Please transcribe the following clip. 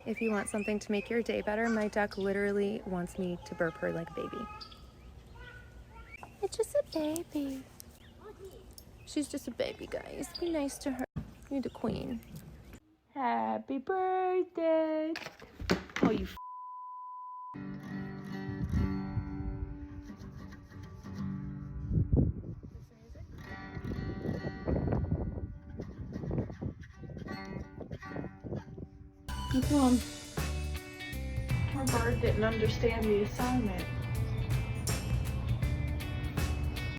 if you want something to make your day better, my duck literally wants me to burp her like a baby. It's just a baby. She's just a baby, guys. Be nice to her. You're the queen. Happy birthday. Oh, you Come on. Our bird didn't understand the assignment.